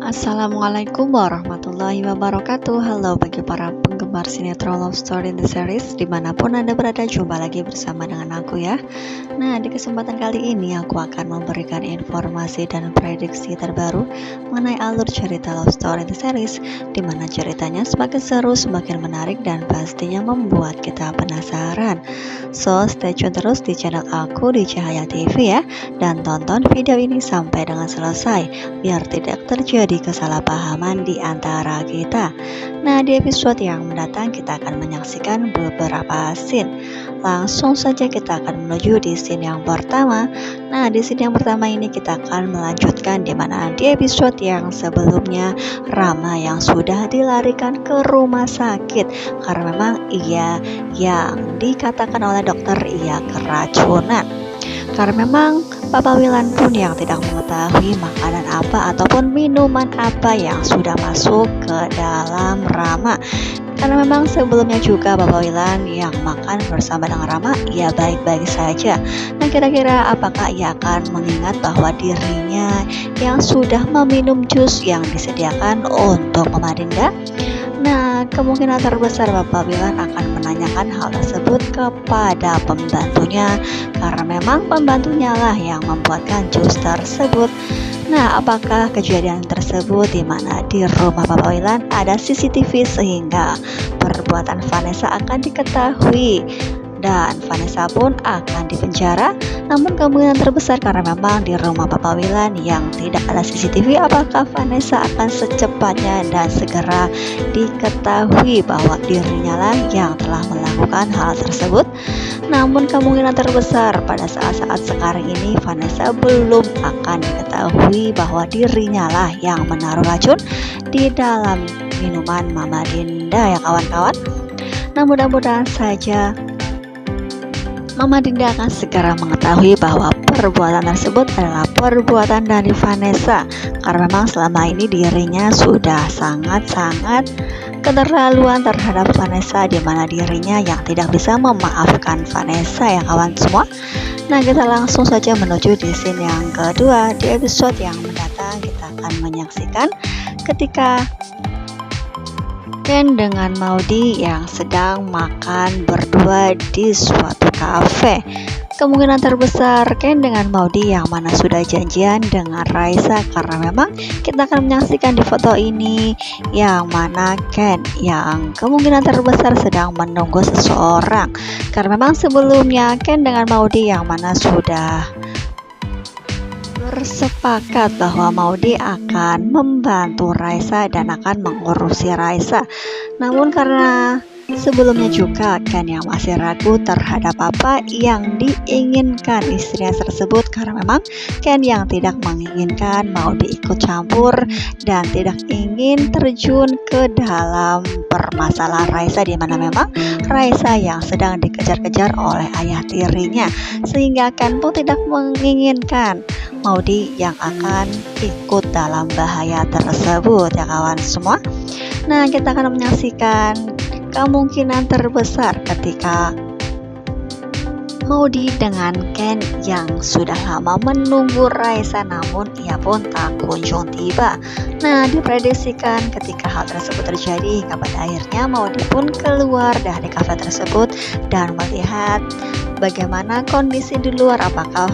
Assalamualaikum warahmatullahi wabarakatuh. Halo bagi para penggemar sinetron Love Story in the Series, dimanapun Anda berada, jumpa lagi bersama dengan aku ya. Nah, di kesempatan kali ini aku akan memberikan informasi dan prediksi terbaru mengenai alur cerita Love Story in the Series, dimana ceritanya semakin seru, semakin menarik, dan pastinya membuat kita penasaran. So, stay tune terus di channel aku di Cahaya TV ya, dan tonton video ini sampai dengan selesai biar tidak terjadi kesalahpahaman di antara kita. Nah, di episode yang mendatang kita akan menyaksikan beberapa scene. Langsung saja kita akan menuju di scene yang pertama. Nah, di scene yang pertama ini kita akan melanjutkan di mana di episode yang sebelumnya Rama yang sudah dilarikan ke rumah sakit karena memang ia yang dikatakan oleh dokter ia keracunan. Karena memang Papa Wilan pun yang tidak mengetahui makanan apa ataupun minuman apa yang sudah masuk ke dalam Rama. Karena memang sebelumnya juga Papa Wilan yang makan bersama dengan Rama, ia baik-baik saja. Nah, kira-kira apakah ia akan mengingat bahwa dirinya yang sudah meminum jus yang disediakan untuk Mama Dinda? Nah, kemungkinan terbesar Bapak Wilan akan menanyakan hal tersebut kepada pembantunya karena memang pembantunya lah yang membuatkan jus tersebut. Nah, apakah kejadian tersebut di mana di rumah Bapak Wilan ada CCTV sehingga perbuatan Vanessa akan diketahui dan Vanessa pun akan dipenjara? Namun kemungkinan terbesar karena memang di rumah Papa Wilan yang tidak ada CCTV, apakah Vanessa akan secepatnya dan segera diketahui bahwa dirinya lah yang telah melakukan hal tersebut? Namun kemungkinan terbesar pada saat-saat sekarang ini Vanessa belum akan diketahui bahwa dirinya lah yang menaruh racun di dalam minuman Mama Dinda ya kawan-kawan. Nah, mudah-mudahan saja Mama Dinda akan segera mengetahui bahwa perbuatan tersebut adalah perbuatan dari Vanessa karena memang selama ini dirinya sudah sangat-sangat keterlaluan terhadap Vanessa, di mana dirinya yang tidak bisa memaafkan Vanessa ya kawan semua. Nah, kita langsung saja menuju di scene yang kedua. Di episode yang mendatang kita akan menyaksikan ketika Ken dengan Maudy yang sedang makan berdua di suatu kafe. Kemungkinan terbesar Ken dengan Maudy yang mana sudah janjian dengan Raisa karena memang kita akan menyaksikan di foto ini yang mana Ken yang kemungkinan terbesar sedang menunggu seseorang karena memang sebelumnya Ken dengan Maudy yang mana sudah bersepakat bahwa Maudy akan membantu Raisa dan akan mengurusi Raisa. Namun karena sebelumnya juga Ken yang masih ragu terhadap apa yang diinginkan istrinya tersebut karena memang Ken yang tidak menginginkan Maudy ikut campur dan tidak ingin terjun ke dalam permasalahan Raisa, di mana memang Raisa yang sedang dikejar-kejar oleh ayah tirinya, sehingga Ken pun tidak menginginkan Maudy yang akan ikut dalam bahaya tersebut ya kawan semua. Nah, kita akan menyaksikan kemungkinan terbesar ketika Maudy dengan Ken yang sudah lama menunggu Raisa namun ia pun tak kunjung tiba. Nah, diprediksikan ketika hal tersebut terjadi hingga pada akhirnya Maudy pun keluar dari kafe tersebut dan melihat bagaimana kondisi di luar, apakah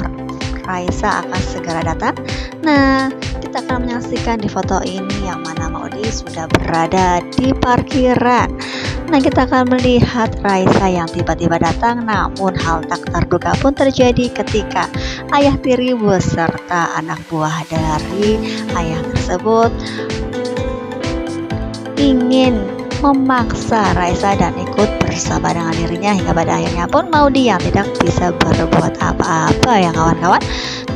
Raisa akan segera datang. Nah, kita akan menyaksikan di foto ini yang mana Maudy sudah berada di parkiran. Nah, kita akan melihat Raisa yang tiba-tiba datang, namun hal tak terduga pun terjadi ketika ayah tiri beserta anak buah dari ayah tersebut ingin memaksa Raisa dan ikut bersama dengan dirinya hingga pada akhirnya pun Maudy yang tidak bisa berbuat apa-apa ya kawan-kawan.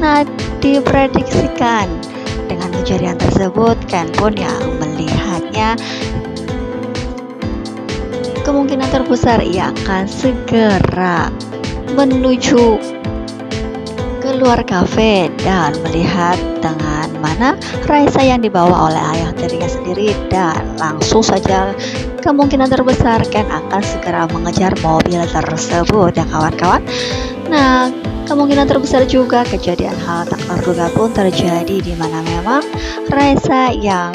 Nah, diprediksikan dengan kejadian tersebut Ken pun yang melihatnya kemungkinan terbesar ia akan segera menuju keluar kafe dan melihat dengan mana Raisa yang dibawa oleh ayah tirinya sendiri, dan langsung saja kemungkinan terbesar Ken akan segera mengejar mobil tersebut ya kawan-kawan. Nah, kemungkinan terbesar juga kejadian hal tak terduga pun terjadi, di mana memang Raisa yang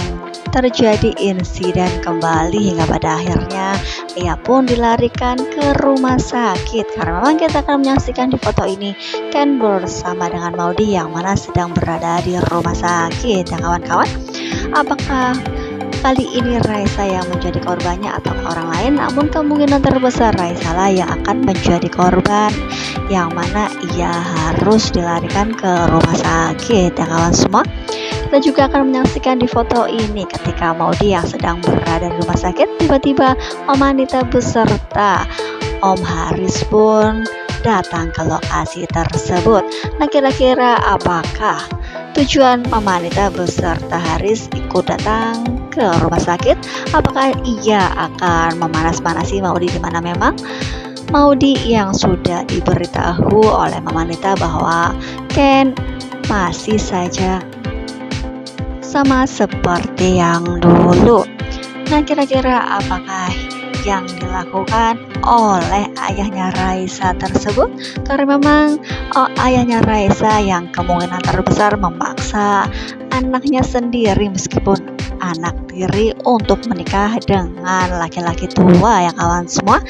terjadi insiden kembali hingga pada akhirnya ia pun dilarikan ke rumah sakit. Karena memang kita akan menyaksikan di foto ini Ken bersama dengan Maudy yang mana sedang berada di rumah sakit ya kawan-kawan. Apakah kali ini Raisa yang menjadi korbannya atau orang lain? Namun kemungkinan terbesar Raisa lah yang akan menjadi korban, yang mana ia harus dilarikan ke rumah sakit ya kawan semua. Kita juga akan menyaksikan di foto ini ketika Maudy yang sedang berada di rumah sakit, tiba-tiba Om Anita beserta Om Haris pun datang ke lokasi tersebut. Nah, kira-kira apakah tujuan Om Anita beserta Haris ikut datang ke rumah sakit? Apakah ia akan memanas-manasi Maudy, di mana memang Maudy yang sudah diberitahu oleh Mama Anita bahwa Ken masih saja sama seperti yang dulu. Nah, kira-kira apakah yang dilakukan oleh ayahnya Raisa tersebut? Karena memang ayahnya Raisa yang kemungkinan terbesar memaksa anaknya sendiri meskipun anak tiri untuk menikah dengan laki-laki tua ya kawan semua.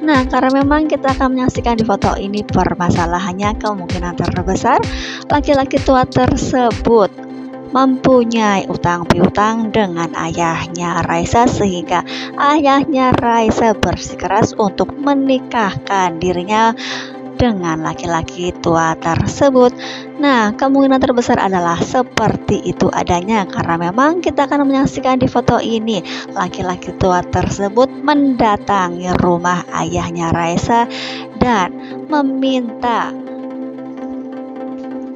Nah, karena memang kita akan menyaksikan di foto ini permasalahannya, kemungkinan terbesar laki-laki tua tersebut mempunyai utang piutang dengan ayahnya Raisa, sehingga ayahnya Raisa bersikeras untuk menikahkan dirinya dengan laki-laki tua tersebut. Nah, kemungkinan terbesar adalah seperti itu adanya, karena memang kita akan menyaksikan di foto ini laki-laki tua tersebut mendatangi rumah ayahnya Raisa dan meminta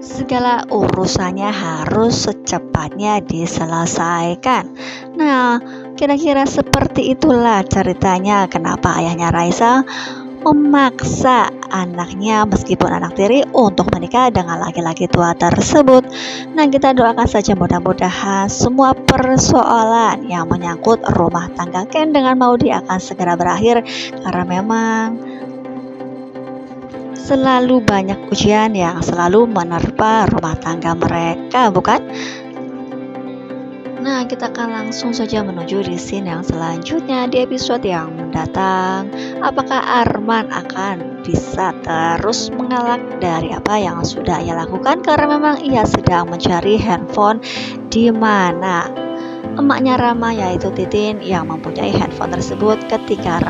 segala urusannya harus secepatnya diselesaikan. Nah, kira-kira seperti itulah ceritanya kenapa ayahnya Raisa memaksa anaknya meskipun anak tiri untuk menikah dengan laki-laki tua tersebut. Nah, kita doakan saja mudah-mudahan semua persoalan yang menyangkut rumah tangga Ken dengan Maudy akan segera berakhir, karena memang selalu banyak ujian yang selalu menerpa rumah tangga mereka, bukan? Nah, kita akan langsung saja menuju di scene yang selanjutnya di episode yang mendatang. Apakah Arman akan bisa terus mengelak dari apa yang sudah ia lakukan? Karena memang ia sedang mencari handphone di mana emaknya Rama, yaitu Titin, yang mempunyai handphone tersebut ketika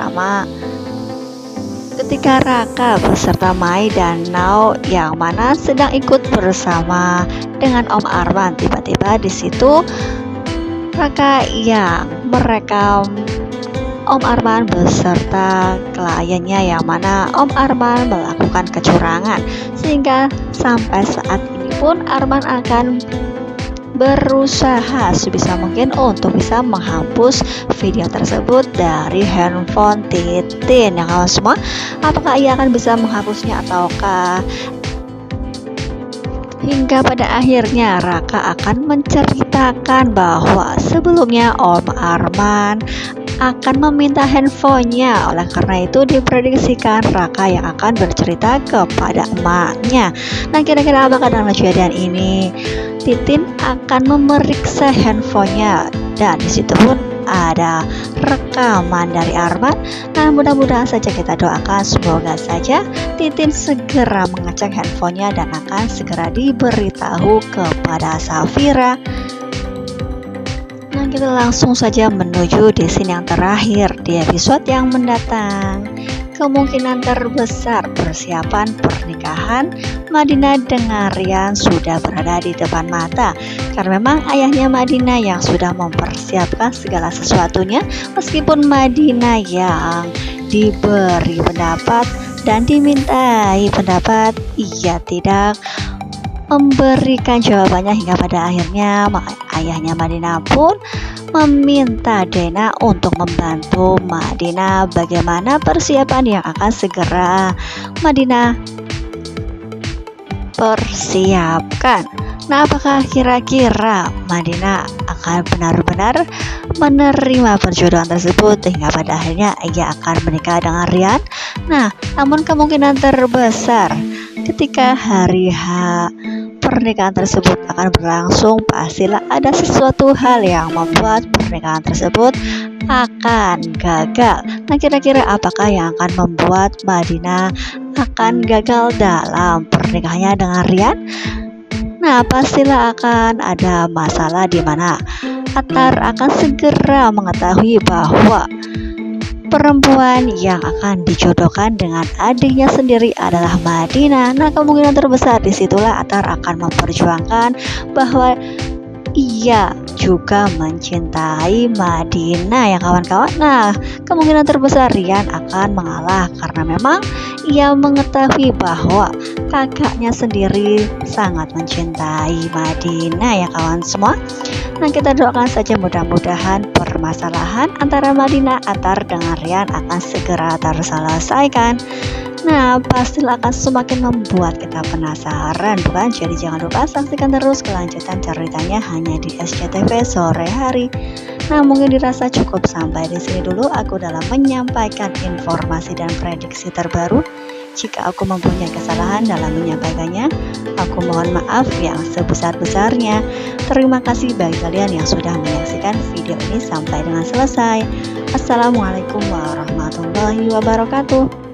Raka beserta Mai dan Nao yang mana sedang ikut bersama dengan Om Arman. Tiba-tiba di situ Raka yang merekam Om Arman beserta kliennya, yang mana Om Arman melakukan kecurangan, sehingga sampai saat ini pun Arman akan berusaha sebisa mungkin untuk bisa menghapus video tersebut dari handphone Titin yang kawan semua. Apakah ia akan bisa menghapusnya ataukah hingga pada akhirnya Raka akan menceritakan bahwa sebelumnya Om Arman akan meminta handphonenya. Oleh karena itu diprediksikan Raka yang akan bercerita kepada emaknya. Nah, kira-kira apakah dalam kejadian ini Titin akan memeriksa handphonenya, dan disitu pun ada rekaman dari Arman. Nah, mudah-mudahan saja kita doakan semoga saja Titin segera mengecek handphonenya dan akan segera diberitahu kepada Safira. Nah, kita langsung saja menuju di scene yang terakhir di episode yang mendatang. Kemungkinan terbesar persiapan pernikahan Madinah dengan Rian sudah berada di depan mata, karena memang ayahnya Madinah yang sudah mempersiapkan segala sesuatunya. Meskipun Madinah yang diberi pendapat dan dimintai pendapat, ia tidak memberikan jawabannya, hingga pada akhirnya ayahnya Madinah pun meminta Dena untuk membantu Madinah bagaimana persiapan yang akan segera Madinah persiapkan. Nah, apakah kira-kira Madinah akan benar-benar menerima perjodohan tersebut hingga pada akhirnya ia akan menikah dengan Rian? Nah, namun kemungkinan terbesar ketika hari H pernikahan tersebut akan berlangsung, pastilah ada sesuatu hal yang membuat pernikahan tersebut akan gagal. Nah, kira-kira apakah yang akan membuat Madinah akan gagal dalam pernikahannya dengan Rian? Nah, pastilah akan ada masalah di mana Attar akan segera mengetahui bahwa perempuan yang akan dijodohkan dengan adiknya sendiri adalah Madinah. Nah, kemungkinan terbesar disitulah Attar akan memperjuangkan bahwa ia juga mencintai Madinah ya kawan-kawan. Nah, kemungkinan terbesar Rian akan mengalah karena memang ia mengetahui bahwa kakaknya sendiri sangat mencintai Madinah ya kawan semua. Nah, kita doakan saja mudah-mudahan permasalahan antara Madinah Attar dengan Rian akan segera terselesaikan. Nah, pastilah akan semakin membuat kita penasaran, bukan? Jadi jangan lupa saksikan terus kelanjutan ceritanya hanya di SCTV sore hari. Nah, mungkin dirasa cukup sampai di sini dulu aku dalam menyampaikan informasi dan prediksi terbaru. Jika aku mempunyai kesalahan dalam menyampaikannya, aku mohon maaf yang sebesar-besarnya. Terima kasih bagi kalian yang sudah menyaksikan video ini sampai dengan selesai. Assalamualaikum warahmatullahi wabarakatuh.